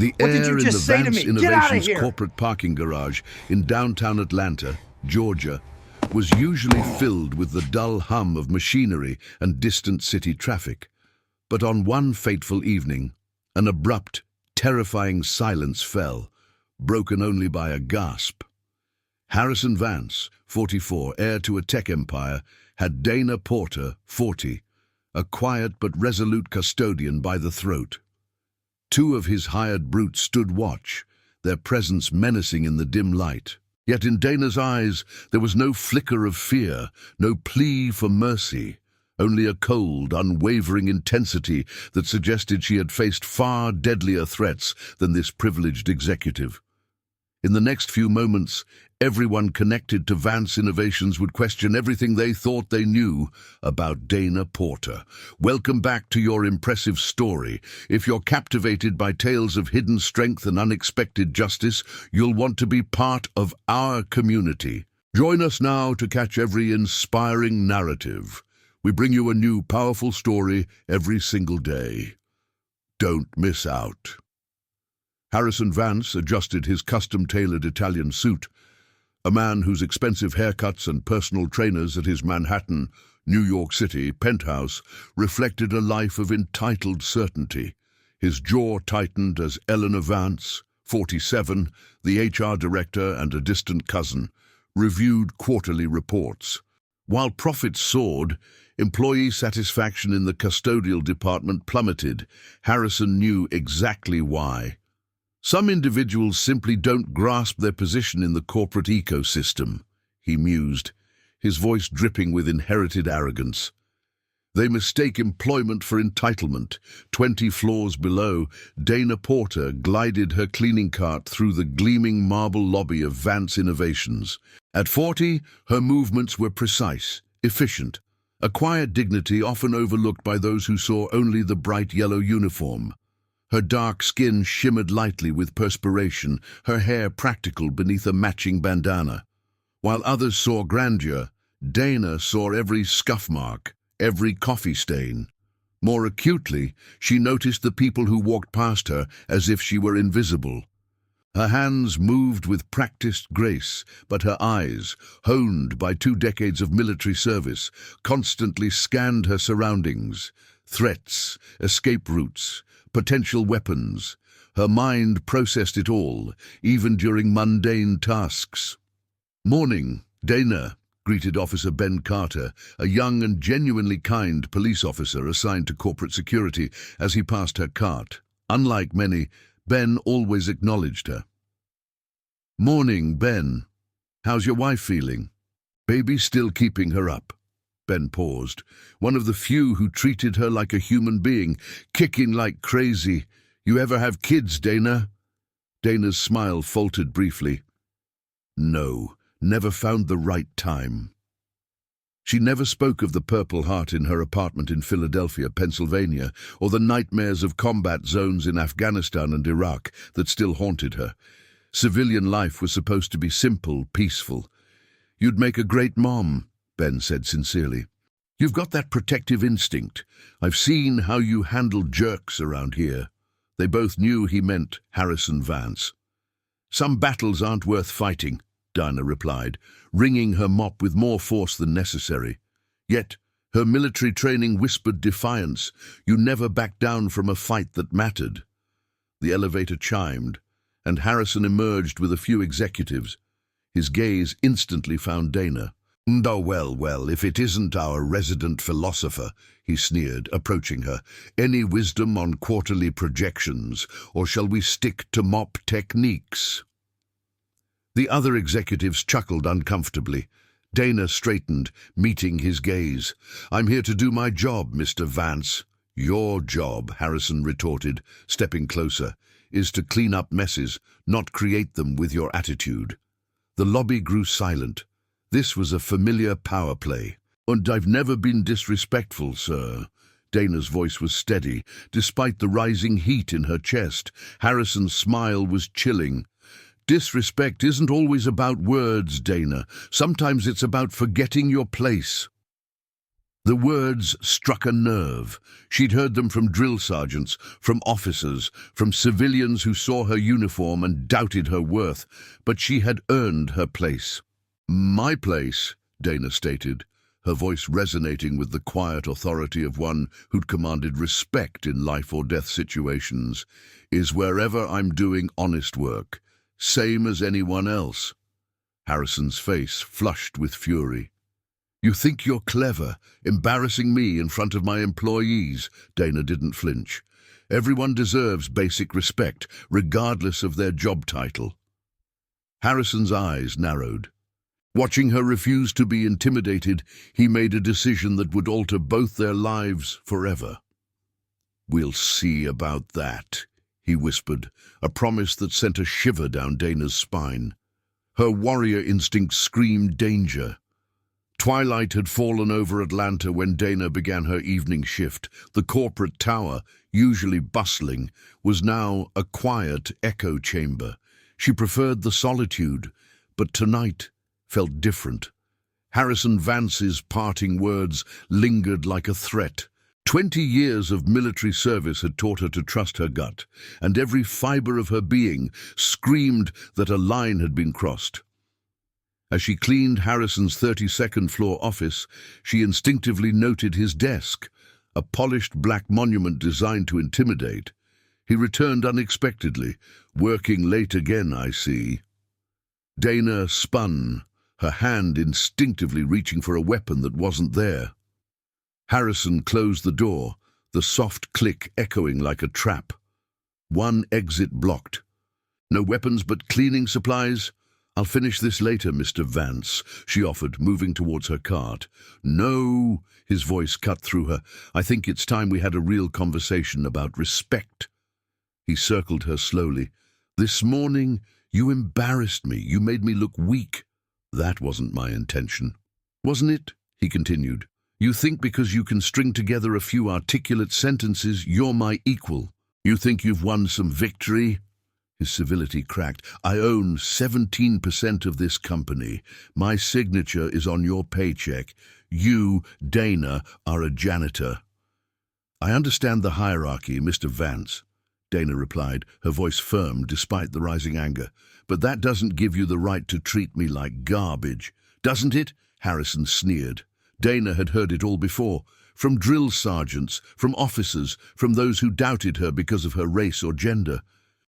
The What did you air in the just say to Vance me? Get out of Innovations here! corporate parking garage in downtown Atlanta, Georgia, was usually filled with the dull hum of machinery and distant city traffic. But on one fateful evening, an abrupt, terrifying silence fell, broken only by a gasp. Harrison Vance, 44, heir to a tech empire, had Dana Porter, 40, a quiet but resolute custodian, by the throat. Two of his hired brutes stood watch, their presence menacing in the dim light. Yet in Dana's eyes there was no flicker of fear, no plea for mercy, only a cold, unwavering intensity that suggested she had faced far deadlier threats than this privileged executive. In the next few moments, everyone connected to Vance Innovations would question everything they thought they knew about Dana Porter. Welcome back to your impressive story. If you're captivated by tales of hidden strength and unexpected justice, you'll want to be part of our community. Join us now to catch every inspiring narrative. We bring you a new, powerful story every single day. Don't miss out. Harrison Vance adjusted his custom-tailored Italian suit. A man whose expensive haircuts and personal trainers at his Manhattan, New York City penthouse reflected a life of entitled certainty. His jaw tightened as Eleanor Vance, 47, the HR director and a distant cousin, reviewed quarterly reports. While profits soared, employee satisfaction in the custodial department plummeted. Harrison knew exactly why. Some individuals simply don't grasp their position in the corporate ecosystem, he mused, his voice dripping with inherited arrogance. They mistake employment for entitlement. 20 floors below, Dana Porter glided her cleaning cart through the gleaming marble lobby of Vance Innovations. At 40, her movements were precise, efficient, a quiet dignity often overlooked by those who saw only the bright yellow uniform. Her dark skin shimmered lightly with perspiration, her hair practical beneath a matching bandana. While others saw grandeur, Dana saw every scuff mark, every coffee stain. More acutely, she noticed the people who walked past her as if she were invisible. Her hands moved with practiced grace, but her eyes, honed by 2 decades of military service, constantly scanned her surroundings. Threats, escape routes, potential weapons. Her mind processed it all, even during mundane tasks. "Morning, Dana," greeted Officer Ben Carter, a young and genuinely kind police officer assigned to corporate security, as he passed her cart. Unlike many, Ben always acknowledged her. "Morning, Ben. How's your wife feeling? Baby still keeping her up?" Ben paused, one of the few who treated her like a human being, kicking like crazy. "You ever have kids, Dana?" Dana's smile faltered briefly. "No, never found the right time." She never spoke of the Purple Heart in her apartment in Philadelphia, Pennsylvania, or the nightmares of combat zones in Afghanistan and Iraq that still haunted her. Civilian life was supposed to be simple, peaceful. "You'd make a great mom," Ben said sincerely. "You've got that protective instinct. I've seen how you handle jerks around here." They both knew he meant Harrison Vance. "Some battles aren't worth fighting," Dana replied, ringing her mop with more force than necessary. Yet her military training whispered defiance. "You never backed down from a fight that mattered." The elevator chimed, and Harrison emerged with a few executives. His gaze instantly found Dana. "Oh, well, if it isn't our resident philosopher," he sneered, approaching her. "Any wisdom on quarterly projections, or shall we stick to mop techniques?" The other executives chuckled uncomfortably. Dana straightened, meeting his gaze. "I'm here to do my job, Mr. Vance." "Your job," Harrison retorted, stepping closer, "is to clean up messes, not create them with your attitude." The lobby grew silent. This was a familiar power play. "And I've never been disrespectful, sir." Dana's voice was steady, despite the rising heat in her chest. Harrison's smile was chilling. "Disrespect isn't always about words, Dana. Sometimes it's about forgetting your place." The words struck a nerve. She'd heard them from drill sergeants, from officers, from civilians who saw her uniform and doubted her worth, but she had earned her place. "My place," Dana stated, her voice resonating with the quiet authority of one who'd commanded respect in life-or-death situations, "is wherever I'm doing honest work, same as anyone else." Harrison's face flushed with fury. "You think you're clever, embarrassing me in front of my employees?" Dana didn't flinch. "Everyone deserves basic respect, regardless of their job title." Harrison's eyes narrowed. Watching her refuse to be intimidated, he made a decision that would alter both their lives forever. "We'll see about that," he whispered, a promise that sent a shiver down Dana's spine. Her warrior instinct screamed danger. Twilight had fallen over Atlanta when Dana began her evening shift. The corporate tower, usually bustling, was now a quiet echo chamber. She preferred the solitude, but tonight felt different. Harrison Vance's parting words lingered like a threat. 20 years of military service had taught her to trust her gut, and every fiber of her being screamed that a line had been crossed. As she cleaned Harrison's 32nd floor office, she instinctively noted his desk, a polished black monument designed to intimidate. He returned unexpectedly. "Working late again, I see." Dana spun, her hand instinctively reaching for a weapon that wasn't there. Harrison closed the door, the soft click echoing like a trap. One exit blocked. "No weapons but cleaning supplies?" "I'll finish this later, Mr. Vance," she offered, moving towards her cart. "No," his voice cut through her. "I think it's time we had a real conversation about respect." He circled her slowly. "This morning, you embarrassed me. You made me look weak." "That wasn't my intention." "Wasn't it?" he continued. "You think because you can string together a few articulate sentences, you're my equal. You think you've won some victory?" His civility cracked. "I own 17% of this company. My signature is on your paycheck. You, Dana, are a janitor." "I understand the hierarchy, Mr. Vance," Dana replied, her voice firm despite the rising anger. "But that doesn't give you the right to treat me like garbage." "Doesn't it?" Harrison sneered. Dana had heard it all before, from drill sergeants, from officers, from those who doubted her because of her race or gender.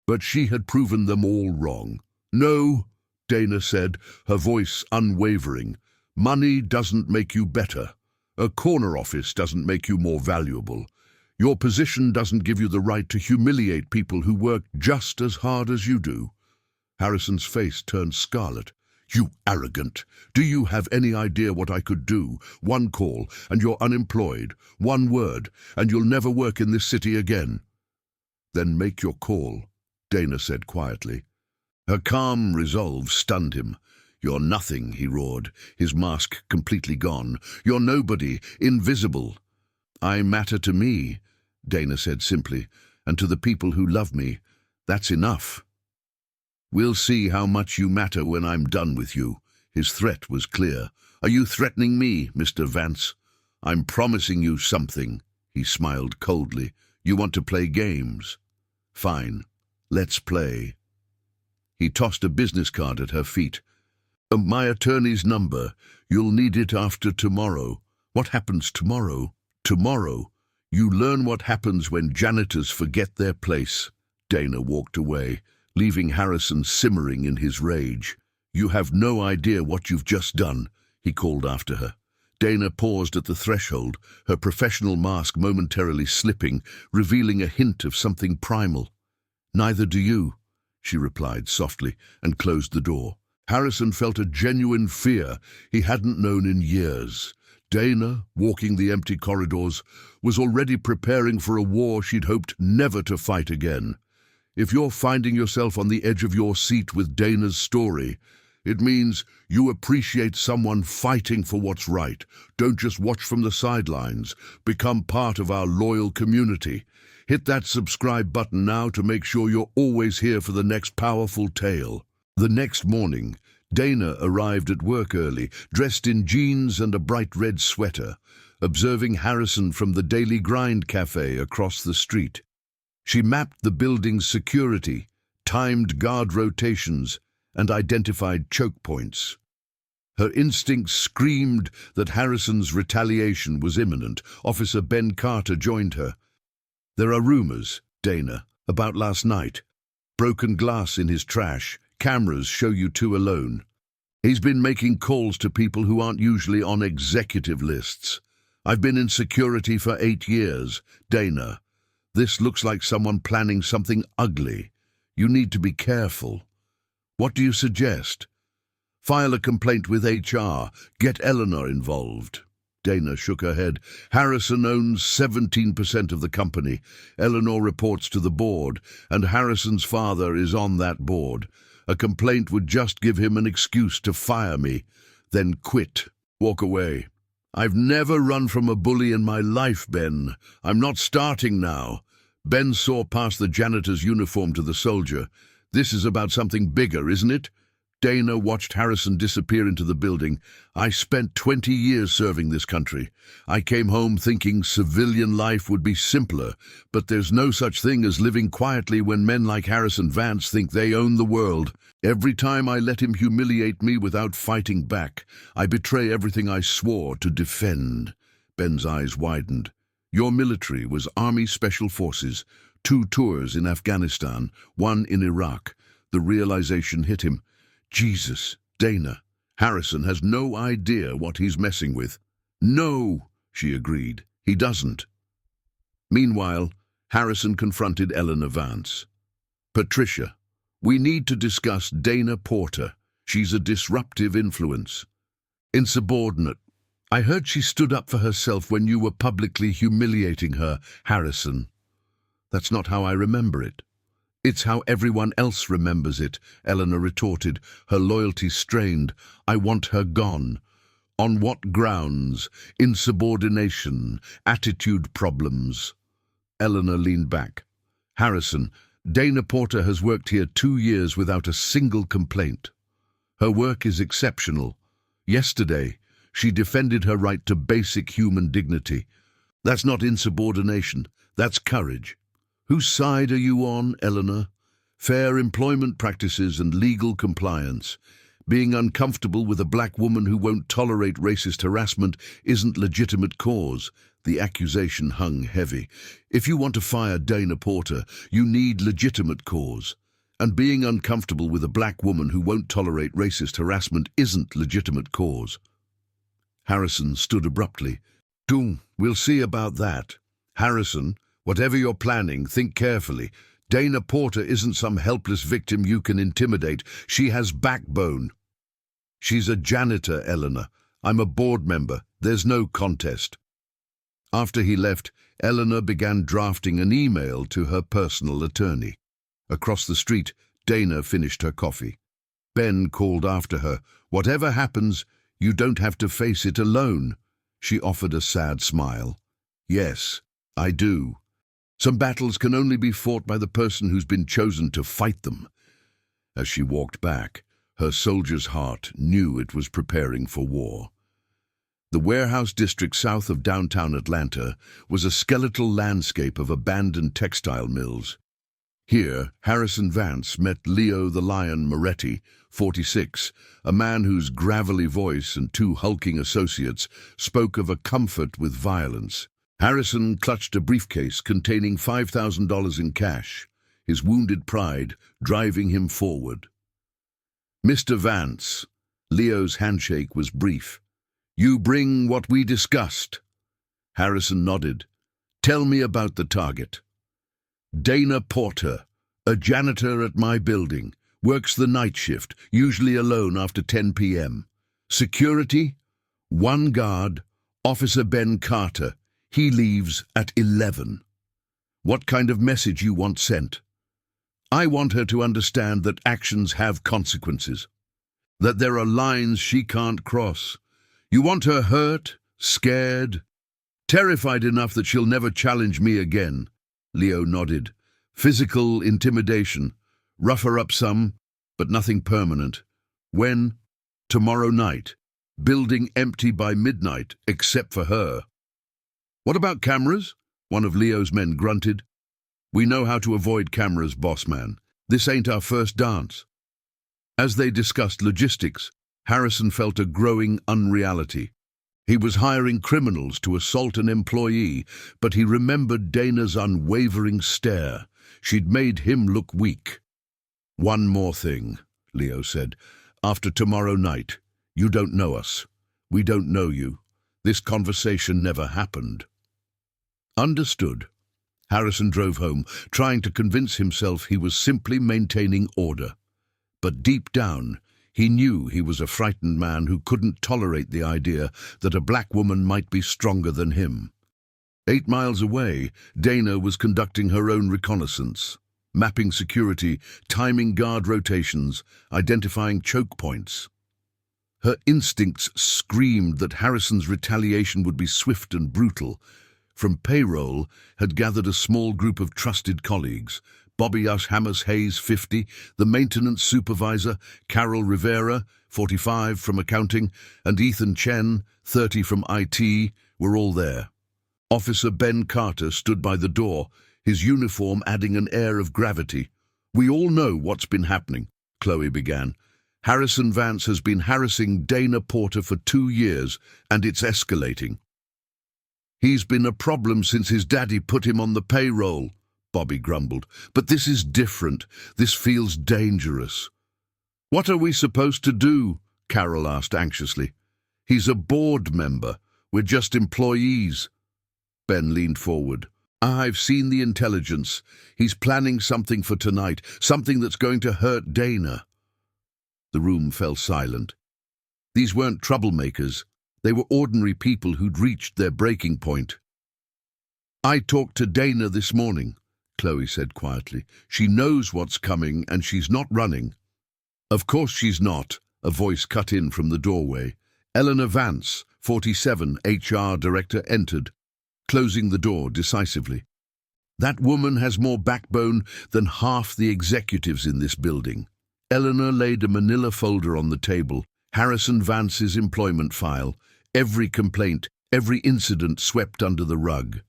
But she had proven them all wrong. "No," Dana said, her voice unwavering. "Money doesn't make you better. A corner office doesn't make you more valuable. Your position doesn't give you the right to humiliate people who work just as hard as you do." Harrison's face turned scarlet. "You arrogant! Do you have any idea what I could do? One call, and you're unemployed. One word, and you'll never work in this city again." "Then make your call," Dana said quietly. Her calm resolve stunned him. "You're nothing," he roared, his mask completely gone. "You're nobody, invisible." "I matter to me," Dana said simply, "and to the people who love me. That's enough." "We'll see how much you matter when I'm done with you." His threat was clear. "Are you threatening me, Mr. Vance?" "I'm promising you something," he smiled coldly. "You want to play games? Fine. Let's play." He tossed a business card at her feet. "My attorney's number. You'll need it after tomorrow." "What happens tomorrow?" "Tomorrow, you learn what happens when janitors forget their place." Dana walked away, leaving Harrison simmering in his rage. "You have no idea what you've just done," he called after her. Dana paused at the threshold, her professional mask momentarily slipping, revealing a hint of something primal. "Neither do you," she replied softly, and closed the door. Harrison felt a genuine fear he hadn't known in years. Dana, walking the empty corridors, was already preparing for a war she'd hoped never to fight again. If you're finding yourself on the edge of your seat with Dana's story, it means you appreciate someone fighting for what's right. Don't just watch from the sidelines. Become part of our loyal community. Hit that subscribe button now to make sure you're always here for the next powerful tale. The next morning, Dana arrived at work early, dressed in jeans and a bright red sweater. observing Harrison from the Daily Grind cafe across the street. She mapped the building's security, timed guard rotations, and identified choke points. Her instincts screamed that Harrison's retaliation was imminent. Officer Ben Carter joined her. "There are rumors, Dana, about last night. Broken glass in his trash. Cameras show you two alone. He's been making calls to people who aren't usually on executive lists. I've been in security for 8 years. Dana, this looks like someone planning something ugly. You need to be careful. What do you suggest?" "File a complaint with HR. Get Eleanor involved." Dana shook her head. "Harrison owns 17% of the company. Eleanor reports to the board, and Harrison's father is on that board. A complaint would just give him an excuse to fire me, then quit. Walk away." "I've never run from a bully in my life, Ben. I'm not starting now." Ben saw past the janitor's uniform to the soldier. "This is about something bigger, isn't it?" Dana watched Harrison disappear into the building. "I spent 20 years serving this country. I came home thinking civilian life would be simpler, but there's no such thing as living quietly when men like Harrison Vance think they own the world. Every time I let him humiliate me without fighting back, I betray everything I swore to defend." Ben's eyes widened. "Your military was Army Special Forces, 2 tours in Afghanistan, 1 in Iraq." The realization hit him. Jesus, Dana, Harrison has no idea what he's messing with. "No," she agreed, "he doesn't." Meanwhile, Harrison confronted Eleanor Vance. "Patricia, we need to discuss Dana Porter. She's a disruptive influence. Insubordinate. I heard she stood up for herself when you were publicly humiliating her, Harrison." "That's not how I remember it." "It's how everyone else remembers it," Eleanor retorted, her loyalty strained. "I want her gone." "On what grounds?" "Insubordination, attitude problems." Eleanor leaned back. "Harrison, Dana Porter has worked here 2 years without a single complaint. Her work is exceptional. Yesterday, she defended her right to basic human dignity. That's not insubordination, that's courage." "Whose side are you on, Eleanor?" "Fair employment practices and legal compliance. Being uncomfortable with a black woman who won't tolerate racist harassment isn't legitimate cause." The accusation hung heavy. "If you want to fire Dana Porter, you need legitimate cause. And being uncomfortable with a black woman who won't tolerate racist harassment isn't legitimate cause." Harrison stood abruptly. "We'll see about that. Harrison, whatever you're planning, think carefully. Dana Porter isn't some helpless victim you can intimidate. She has backbone." "She's a janitor, Eleanor. I'm a board member. There's no contest." After he left, Eleanor began drafting an email to her personal attorney. Across the street, Dana finished her coffee. Ben called after her. "Whatever happens, you don't have to face it alone." She offered a sad smile. "Yes, I do. Some battles can only be fought by the person who's been chosen to fight them." As she walked back, her soldier's heart knew it was preparing for war. The warehouse district south of downtown Atlanta was a skeletal landscape of abandoned textile mills. Here, Harrison Vance met Leo the Lion Moretti, 46, a man whose gravelly voice and 2 hulking associates spoke of a comfort with violence. Harrison clutched a briefcase containing $5,000 in cash, his wounded pride driving him forward. "Mr. Vance," Leo's handshake was brief. "You bring what we discussed." Harrison nodded. "Tell me about the target." "Dana Porter, a janitor at my building, works the night shift, usually alone after 10 p.m. Security? 1 guard, Officer Ben Carter. He leaves at 11. What kind of message you want sent?" "I want her to understand that actions have consequences, that there are lines she can't cross. You want her hurt, scared, terrified enough that she'll never challenge me again." Leo nodded. "Physical intimidation, rough her up some, but nothing permanent. When?" "Tomorrow night. Building empty by midnight, except for her." What about cameras? One of Leo's men grunted. We know how to avoid cameras, boss man. This ain't our first dance. As they discussed logistics, Harrison felt a growing unreality. He was hiring criminals to assault an employee, but he remembered Dana's unwavering stare. She'd made him look weak. One more thing, Leo said. After tomorrow night, you don't know us. We don't know you. This conversation never happened. Understood. Harrison drove home, trying to convince himself he was simply maintaining order. But deep down, he knew he was a frightened man who couldn't tolerate the idea that a black woman might be stronger than him. 8 miles away, Dana was conducting her own reconnaissance, mapping security, timing guard rotations, identifying choke points. Her instincts screamed that Harrison's retaliation would be swift and brutal. From payroll had gathered a small group of trusted colleagues: Bobby Hammers Hayes, 50, the maintenance supervisor, Carol Rivera, 45, from accounting, and Ethan Chen, 30, from IT, were all there. Officer Ben Carter stood by the door, his uniform adding an air of gravity. We all know what's been happening, Chloe began. Harrison Vance has been harassing Dana Porter for 2 years, and it's escalating. He's been a problem since his daddy put him on the payroll, Bobby grumbled. But this is different. This feels dangerous. What are we supposed to do? Carol asked anxiously. He's a board member. We're just employees. Ben leaned forward. I've seen the intelligence. He's planning something for tonight, something that's going to hurt Dana. The room fell silent. These weren't troublemakers. They were ordinary people who'd reached their breaking point. I talked to Dana this morning, Chloe said quietly. She knows what's coming and she's not running. Of course she's not, a voice cut in from the doorway. Eleanor Vance, 47, HR director, entered, closing the door decisively. That woman has more backbone than half the executives in this building. Eleanor laid a manila folder on the table, Harrison Vance's employment file, every complaint, every incident swept under the rug.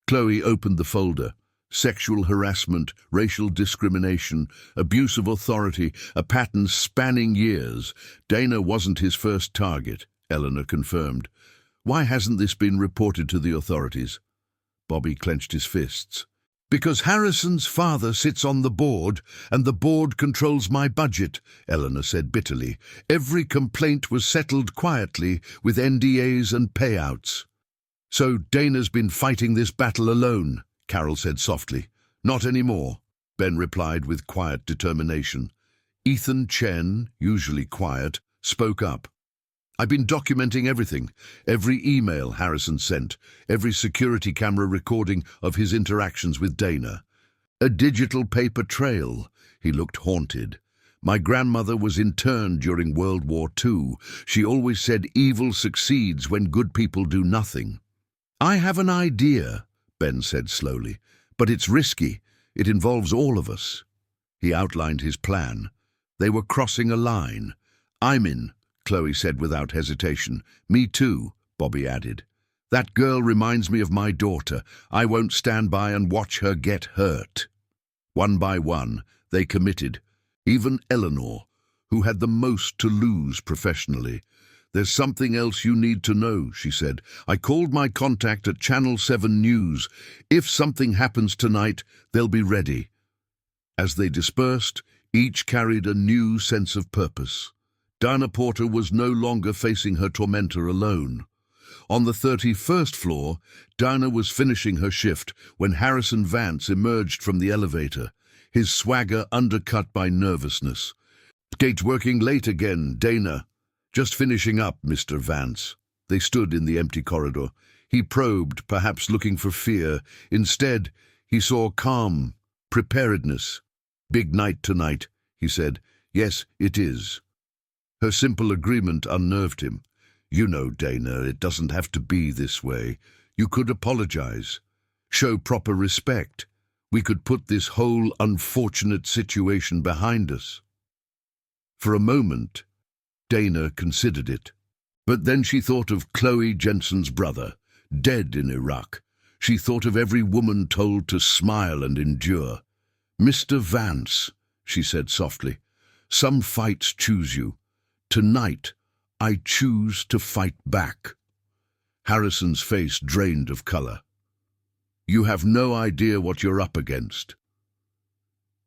Chloe opened the folder. Sexual harassment, racial discrimination, abuse of authority, a pattern spanning years. Dana wasn't his first target, Eleanor confirmed. Why hasn't this been reported to the authorities? Bobby clenched his fists. Because Harrison's father sits on the board, and the board controls my budget, Eleanor said bitterly. Every complaint was settled quietly with NDAs and payouts. So Dana's been fighting this battle alone, Carol said softly. Not anymore, Ben replied with quiet determination. Ethan Chen, usually quiet, spoke up. I've been documenting everything, every email Harrison sent, every security camera recording of his interactions with Dana. A digital paper trail. He looked haunted. My grandmother was interned during World War II. She always said evil succeeds when good people do nothing. I have an idea, Ben said slowly, but it's risky. It involves all of us. He outlined his plan. They were crossing a line. I'm in, Chloe said without hesitation. Me too, Bobby added. That girl reminds me of my daughter. I won't stand by and watch her get hurt. One by one, they committed. Even Eleanor, who had the most to lose professionally. There's something else you need to know, she said. I called my contact at Channel 7 News. If something happens tonight, they'll be ready. As they dispersed, each carried a new sense of purpose. Dana Porter was no longer facing her tormentor alone. On the 31st floor, Dana was finishing her shift when Harrison Vance emerged from the elevator, his swagger undercut by nervousness. Gate working late again, Dana. Just finishing up, Mr. Vance. They stood in the empty corridor. He probed, perhaps looking for fear. Instead, he saw calm, preparedness. Big night tonight, he said. Yes, it is. Her simple agreement unnerved him. You know, Dana, it doesn't have to be this way. You could apologize. Show proper respect. We could put this whole unfortunate situation behind us. For a moment, Dana considered it. But then she thought of Chloe Jensen's brother, dead in Iraq. She thought of every woman told to smile and endure. "Mr. Vance," she said softly, "some fights choose you. Tonight, I choose to fight back." Harrison's face drained of color. "You have no idea what you're up against."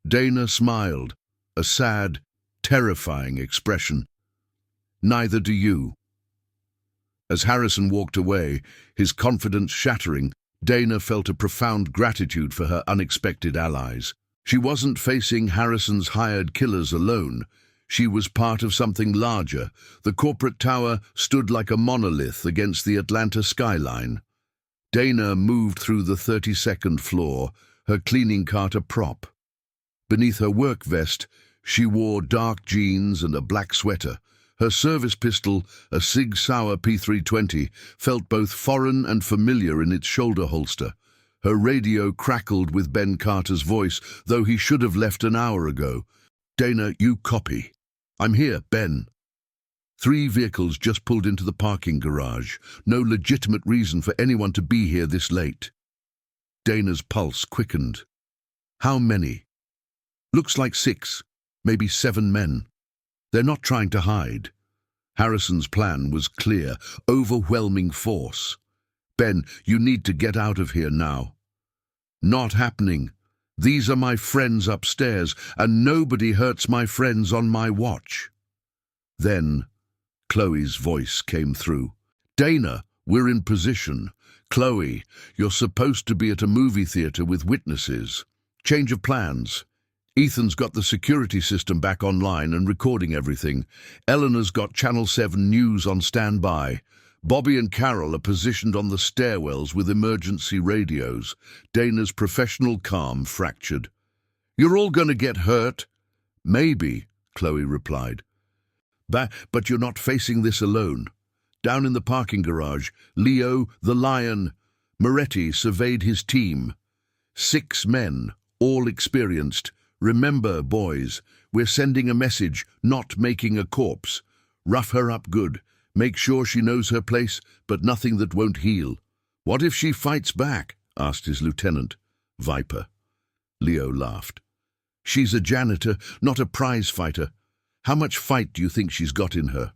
Dana smiled, a sad, terrifying expression. "Neither do you." As Harrison walked away, his confidence shattering, Dana felt a profound gratitude for her unexpected allies. She wasn't facing Harrison's hired killers alone. She was part of something larger. The corporate tower stood like a monolith against the Atlanta skyline. Dana moved through the 32nd floor, her cleaning cart a prop. Beneath her work vest, she wore dark jeans and a black sweater. Her service pistol, a Sig Sauer P320, felt both foreign and familiar in its shoulder holster. Her radio crackled with Ben Carter's voice, though he should have left an hour ago. "Dana, you copy. I'm here, Ben." 3 vehicles just pulled into the parking garage. No legitimate reason for anyone to be here this late. Dana's pulse quickened. How many? Looks like 6, maybe 7 men. They're not trying to hide. Harrison's plan was clear, overwhelming force. "Ben, you need to get out of here now." "Not happening. These are my friends upstairs, and nobody hurts my friends on my watch." Then Chloe's voice came through. "Dana, we're in position. Chloe, you're supposed to be at a movie theater with witnesses. Change of plans. Ethan's got the security system back online and recording everything. Eleanor's got Channel 7 News on standby. Bobby and Carol are positioned on the stairwells with emergency radios." Dana's professional calm fractured. "You're all going to get hurt." "Maybe," Chloe replied. But you're not facing this alone." Down in the parking garage, Leo, the Lion, Moretti surveyed his team. 6 men, all experienced. "Remember, boys, we're sending a message, not making a corpse. Rough her up good. Make sure she knows her place, but nothing that won't heal." "What if she fights back?" asked his lieutenant. "Viper." Leo laughed. "She's a janitor, not a prize fighter. How much fight do you think she's got in her?"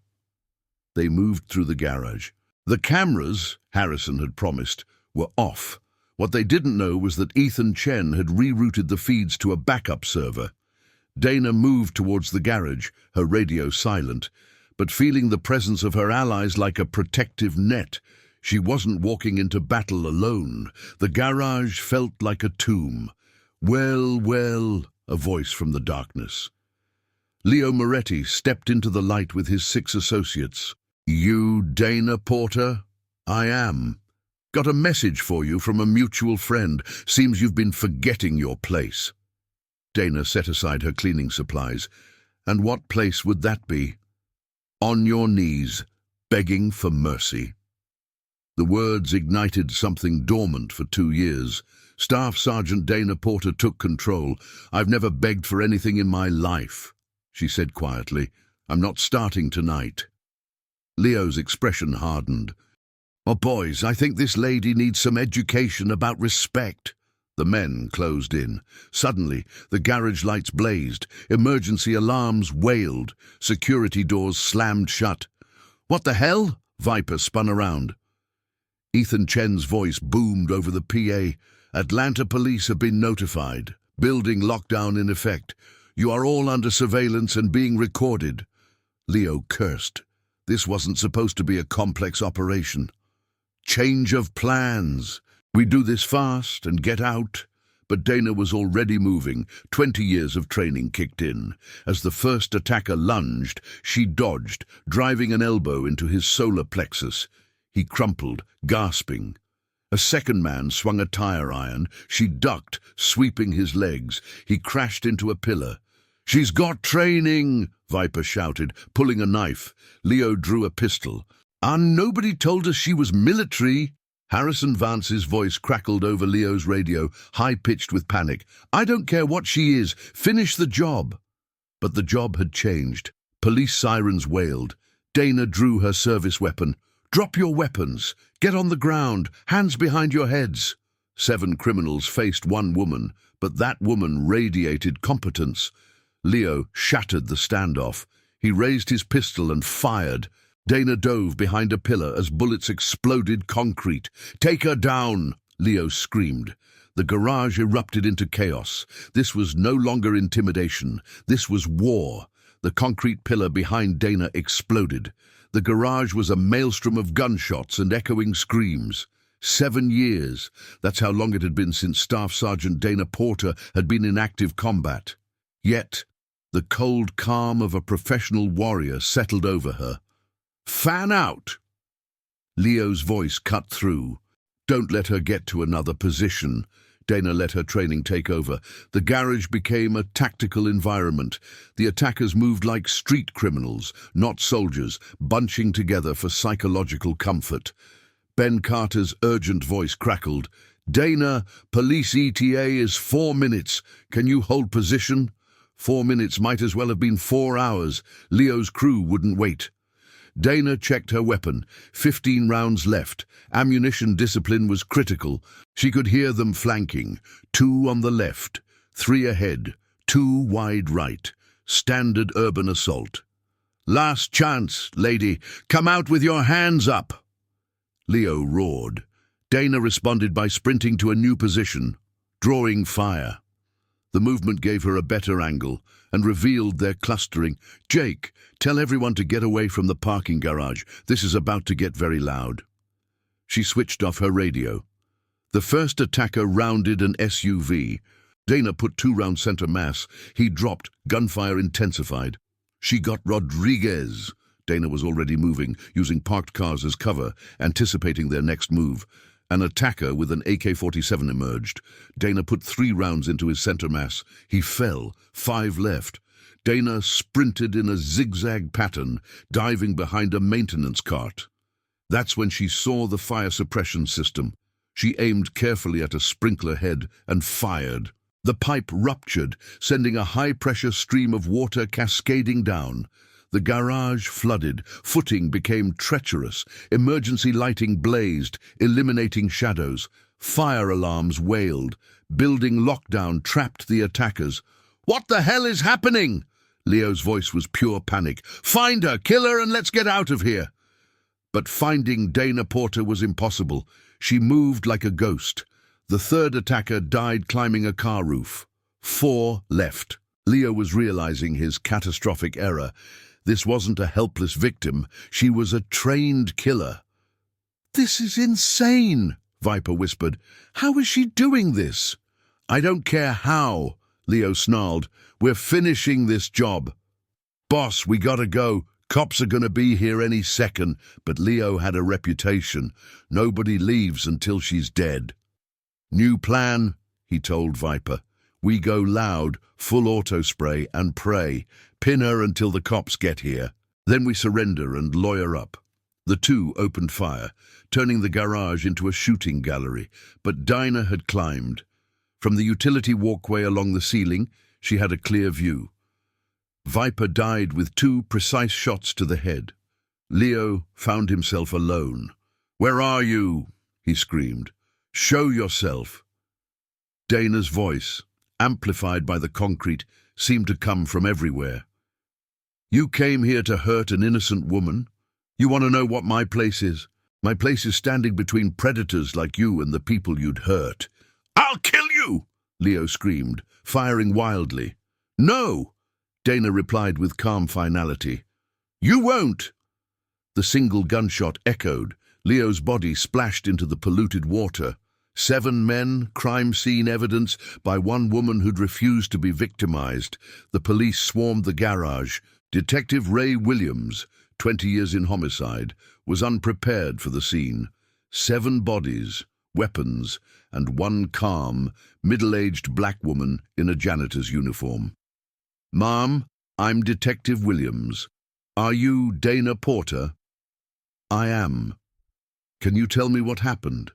They moved through the garage. The cameras, Harrison had promised, were off. What they didn't know was that Ethan Chen had rerouted the feeds to a backup server. Dana moved towards the garage, her radio silent, but feeling the presence of her allies like a protective net. She wasn't walking into battle alone. The garage felt like a tomb. "Well, well," a voice from the darkness. Leo Moretti stepped into the light with his 6 associates. "You Dana Porter?" "I am. Got a message for you from a mutual friend. Seems you've been forgetting your place." Dana set aside her cleaning supplies. "And what place would that be?" "On your knees, begging for mercy." The words ignited something dormant for 2 years. Staff Sergeant Dana Porter took control. "I've never begged for anything in my life," she said quietly. "I'm not starting tonight." Leo's expression hardened. "Oh, boys, I think this lady needs some education about respect." The men closed in. Suddenly, the garage lights blazed. Emergency alarms wailed. Security doors slammed shut. "What the hell?" Viper spun around. Ethan Chen's voice boomed over the PA. "Atlanta police have been notified. Building lockdown in effect. You are all under surveillance and being recorded." Leo cursed. This wasn't supposed to be a complex operation. "Change of plans. We do this fast and get out." But Dana was already moving. 20 years of training kicked in. As the first attacker lunged, she dodged, driving an elbow into his solar plexus. He crumpled, gasping. A second man swung a tire iron. She ducked, sweeping his legs. He crashed into a pillar. "She's got training," Viper shouted, pulling a knife. Leo drew a pistol. "And nobody told us she was military." Harrison Vance's voice crackled over Leo's radio, high-pitched with panic. "I don't care what she is. Finish the job." But the job had changed. Police sirens wailed. Dana drew her service weapon. Drop your weapons. Get on the ground. Hands behind your heads. 7 criminals faced one woman, but that woman radiated competence. Leo shattered the standoff. He raised his pistol and fired. Dana dove behind a pillar as bullets exploded concrete. "Take her down!" Leo screamed. The garage erupted into chaos. This was no longer intimidation. This was war. The concrete pillar behind Dana exploded. The garage was a maelstrom of gunshots and echoing screams. 7 years. That's how long it had been since Staff Sergeant Dana Porter had been in active combat. Yet, the cold calm of a professional warrior settled over her. "Fan out!" Leo's voice cut through. "Don't let her get to another position." Dana let her training take over. The garage became a tactical environment. The attackers moved like street criminals, not soldiers, bunching together for psychological comfort. Ben Carter's urgent voice crackled. "Dana, police ETA is 4 minutes. Can you hold position?" 4 minutes might as well have been 4 hours. Leo's crew wouldn't wait. Dana checked her weapon. 15 rounds left. Ammunition discipline was critical. She could hear them flanking. 2 on the left, 3 ahead, 2 wide right. Standard urban assault. "Last chance, lady. Come out with your hands up!" Leo roared. Dana responded by sprinting to a new position, drawing fire. The movement gave her a better angle and revealed their clustering. "Jake, tell everyone to get away from the parking garage. This is about to get very loud." She switched off her radio. The first attacker rounded an SUV. Dana put 2 rounds center mass. He dropped. Gunfire intensified. She got Rodriguez. Dana was already moving, using parked cars as cover, anticipating their next move. An attacker with an AK-47 emerged. Dana put 3 rounds into his center mass. He fell. 5 left. Dana sprinted in a zigzag pattern, diving behind a maintenance cart. That's when she saw the fire suppression system. She aimed carefully at a sprinkler head and fired. The pipe ruptured, sending a high-pressure stream of water cascading down. The garage flooded. Footing became treacherous. Emergency lighting blazed, eliminating shadows. Fire alarms wailed. Building lockdown trapped the attackers. "What the hell is happening?" Leo's voice was pure panic. "Find her, kill her, and let's get out of here." But finding Dana Porter was impossible. She moved like a ghost. The third attacker died climbing a car roof. 4 left. Leo was realizing his catastrophic error. This wasn't a helpless victim. She was a trained killer. "This is insane," Viper whispered. "How is she doing this?" "I don't care how," Leo snarled. "We're finishing this job." "Boss, we gotta go. Cops are gonna be here any second." But Leo had a reputation. Nobody leaves until she's dead. "New plan," he told Viper. "We go loud, full auto spray, and pray. Pin her until the cops get here. Then we surrender and lawyer up." The 2 opened fire, turning the garage into a shooting gallery, but Dinah had climbed. From the utility walkway along the ceiling, she had a clear view. Viper died with 2 precise shots to the head. Leo found himself alone. "Where are you?" he screamed. "Show yourself." Dana's voice, amplified by the concrete, seemed to come from everywhere. "You came here to hurt an innocent woman? You want to know what my place is? My place is standing between predators like you and the people you'd hurt." "I'll kill you!" Leo screamed, firing wildly. "No!" Dana replied with calm finality. "You won't!" The single gunshot echoed. Leo's body splashed into the polluted water. 7 men, crime scene evidence by one woman who'd refused to be victimized. The police swarmed the garage. Detective Ray Williams, 20 years in homicide, was unprepared for the scene. 7 bodies, weapons, and one calm, middle-aged black woman in a janitor's uniform. "Ma'am, I'm Detective Williams. Are you Dana Porter?" "I am." "Can you tell me what happened?"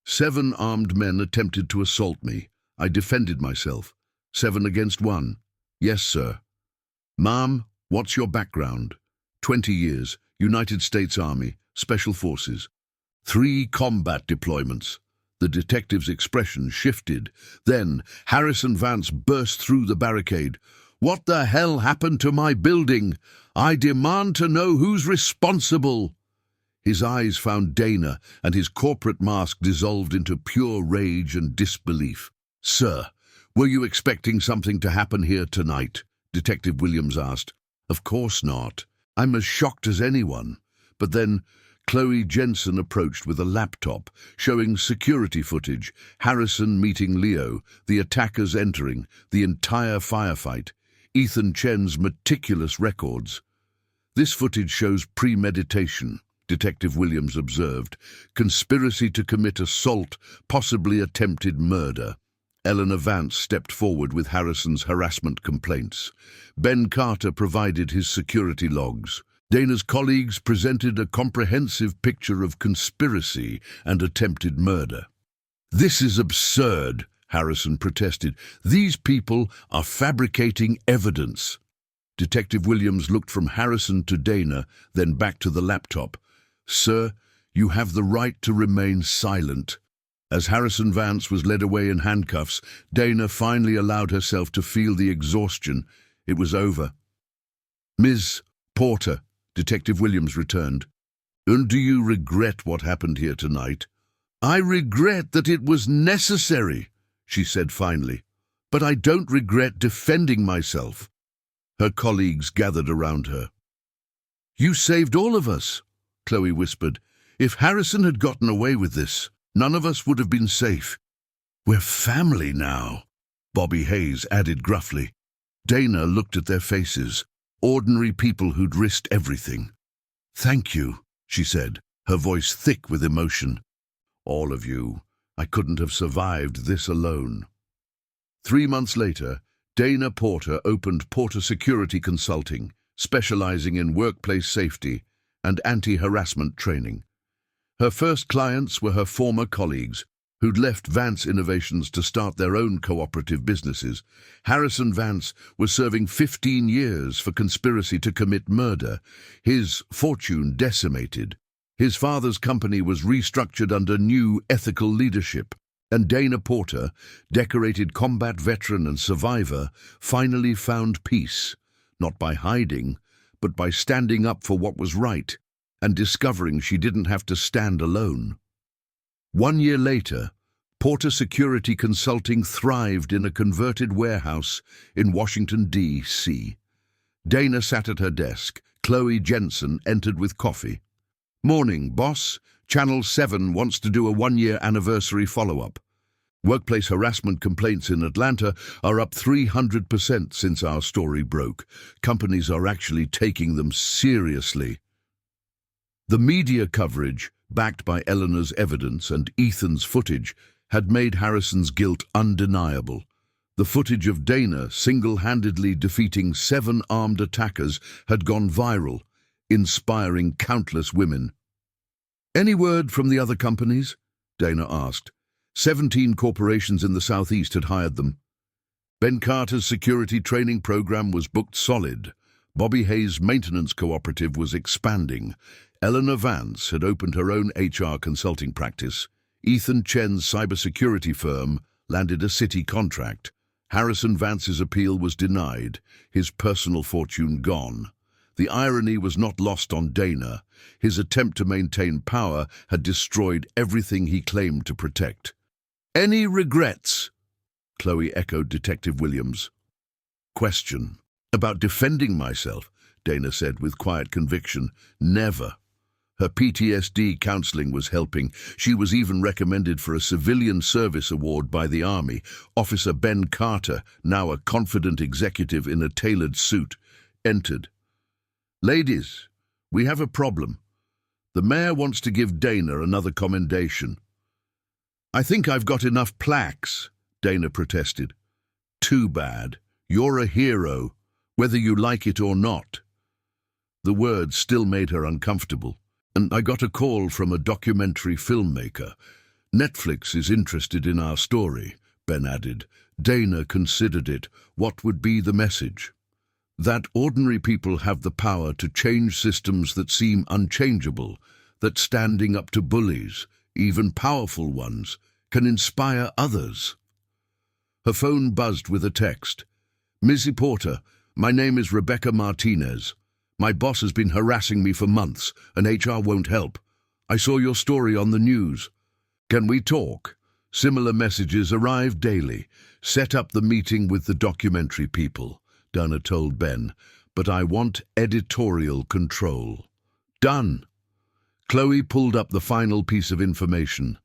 7 armed men attempted to assault me. I defended myself. 7 against 1. "Yes, sir." "Ma'am, what's your background?" 20 years, United States Army, Special Forces. 3 combat deployments. The detective's expression shifted. Then Harrison Vance burst through the barricade. "What the hell happened to my building? I demand to know who's responsible." His eyes found Dana, and his corporate mask dissolved into pure rage and disbelief. "Sir, were you expecting something to happen here tonight?" Detective Williams asked. "Of course not. I'm as shocked as anyone." But then Chloe Jensen approached with a laptop, showing security footage, Harrison meeting Leo, the attackers entering, the entire firefight, Ethan Chen's meticulous records. "This footage shows premeditation," Detective Williams observed, "conspiracy to commit assault, possibly attempted murder." Eleanor Vance stepped forward with Harrison's harassment complaints. Ben Carter provided his security logs. Dana's colleagues presented a comprehensive picture of conspiracy and attempted murder. "This is absurd," Harrison protested. "These people are fabricating evidence." Detective Williams looked from Harrison to Dana, then back to the laptop. "Sir, you have the right to remain silent." As Harrison Vance was led away in handcuffs, Dana finally allowed herself to feel the exhaustion. It was over. "Ms. Porter," Detective Williams returned, "and do you regret what happened here tonight?" "I regret that it was necessary," she said finally, "but I don't regret defending myself." Her colleagues gathered around her. "You saved all of us," Chloe whispered. "If Harrison had gotten away with this, none of us would have been safe." "We're family now," Bobby Hayes added gruffly. Dana looked at their faces, ordinary people who'd risked everything. "Thank you," she said, her voice thick with emotion. "All of you. I couldn't have survived this alone." 3 months later, Dana Porter opened Porter Security Consulting, specializing in workplace safety and anti-harassment training. Her first clients were her former colleagues, who'd left Vance Innovations to start their own cooperative businesses. Harrison Vance was serving 15 years for conspiracy to commit murder, his fortune decimated. His father's company was restructured under new ethical leadership, and Dana Porter, decorated combat veteran and survivor, finally found peace, not by hiding, but by standing up for what was right and discovering she didn't have to stand alone. 1 year later, Porter Security Consulting thrived in a converted warehouse in Washington, D.C. Dana sat at her desk. Chloe Jensen entered with coffee. "Morning, boss. Channel 7 wants to do a 1-year anniversary follow-up. Workplace harassment complaints in Atlanta are up 300% since our story broke. Companies are actually taking them seriously." The media coverage, backed by Eleanor's evidence and Ethan's footage, had made Harrison's guilt undeniable. The footage of Dana single-handedly defeating 7 armed attackers had gone viral, inspiring countless women. "Any word from the other companies?" Dana asked. 17 corporations in the Southeast had hired them. Ben Carter's security training program was booked solid. Bobby Hayes' maintenance cooperative was expanding. Eleanor Vance had opened her own HR consulting practice. Ethan Chen's cybersecurity firm landed a city contract. Harrison Vance's appeal was denied, his personal fortune gone. The irony was not lost on Dana. His attempt to maintain power had destroyed everything he claimed to protect. "Any regrets?" Chloe echoed Detective Williams. "Question. About defending myself," Dana said with quiet conviction. "Never." Her PTSD counseling was helping. She was even recommended for a Civilian Service Award by the Army. Officer Ben Carter, now a confident executive in a tailored suit, entered. "Ladies, we have a problem. The mayor wants to give Dana another commendation." "I think I've got enough plaques," Dana protested. "Too bad. You're a hero, whether you like it or not." The words still made her uncomfortable. "And I got a call from a documentary filmmaker. Netflix is interested in our story," Ben added. Dana considered it. What would be the message? That ordinary people have the power to change systems that seem unchangeable. that standing up to bullies, even powerful ones, can inspire others. Her phone buzzed with a text. "Missy Porter, my name is Rebecca Martinez. My boss has been harassing me for months, and HR won't help. I saw your story on the news. Can we talk?" Similar messages arrived daily. "Set up the meeting with the documentary people," Dana told Ben, "but I want editorial control." "Done." Chloe pulled up the final piece of information.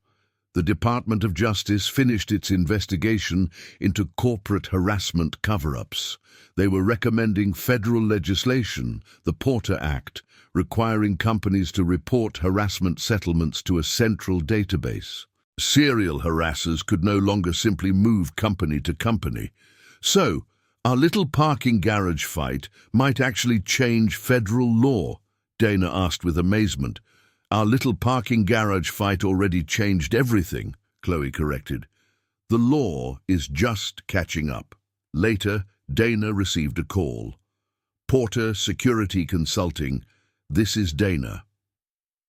The Department of Justice finished its investigation into corporate harassment cover-ups. They were recommending federal legislation, the Porter Act, requiring companies to report harassment settlements to a central database. Serial harassers could no longer simply move company to company. So, our little parking garage fight might actually change federal law, Dana asked with amazement. "Our little parking garage fight already changed everything," Chloe corrected. "The law is just catching up." Later, Dana received a call. "Porter Security Consulting, this is Dana."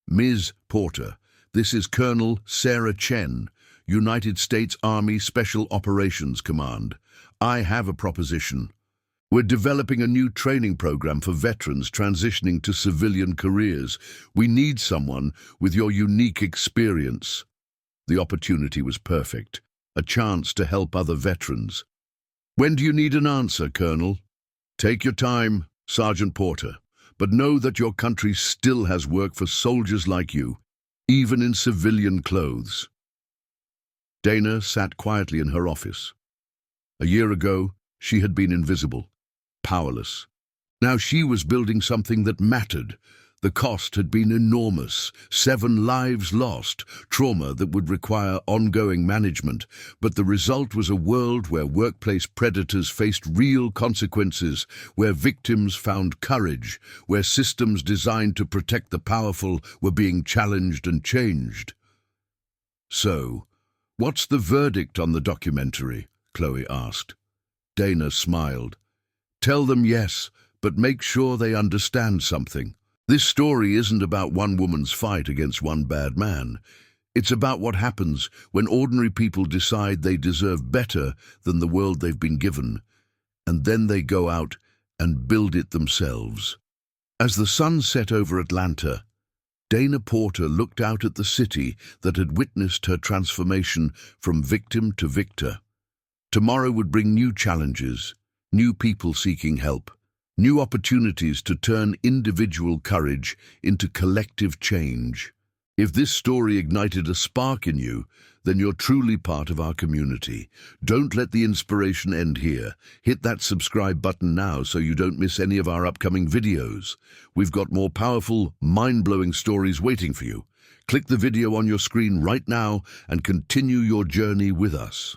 "Ms. Porter, this is Colonel Sarah Chen, United States Army Special Operations Command. I have a proposition. We're developing a new training program for veterans transitioning to civilian careers. We need someone with your unique experience." The opportunity was perfect, a chance to help other veterans. "When do you need an answer, Colonel?" "Take your time, Sergeant Porter, but know that your country still has work for soldiers like you, even in civilian clothes." Dana sat quietly in her office. A year ago, she had been invisible, powerless. Now she was building something that mattered. The cost had been enormous, 7 lives lost, trauma that would require ongoing management, but the result was a world where workplace predators faced real consequences, where victims found courage, where systems designed to protect the powerful were being challenged and changed. "So, what's the verdict on the documentary?" Chloe asked. Dana smiled. "Tell them yes, but make sure they understand something. This story isn't about one woman's fight against one bad man. It's about what happens when ordinary people decide they deserve better than the world they've been given, and then they go out and build it themselves." As the sun set over Atlanta, Dana Porter looked out at the city that had witnessed her transformation from victim to victor. Tomorrow would bring new challenges, new people seeking help, new opportunities to turn individual courage into collective change. If this story ignited a spark in you, then you're truly part of our community. Don't let the inspiration end here. Hit that subscribe button now so you don't miss any of our upcoming videos. We've got more powerful, mind-blowing stories waiting for you. Click the video on your screen right now and continue your journey with us.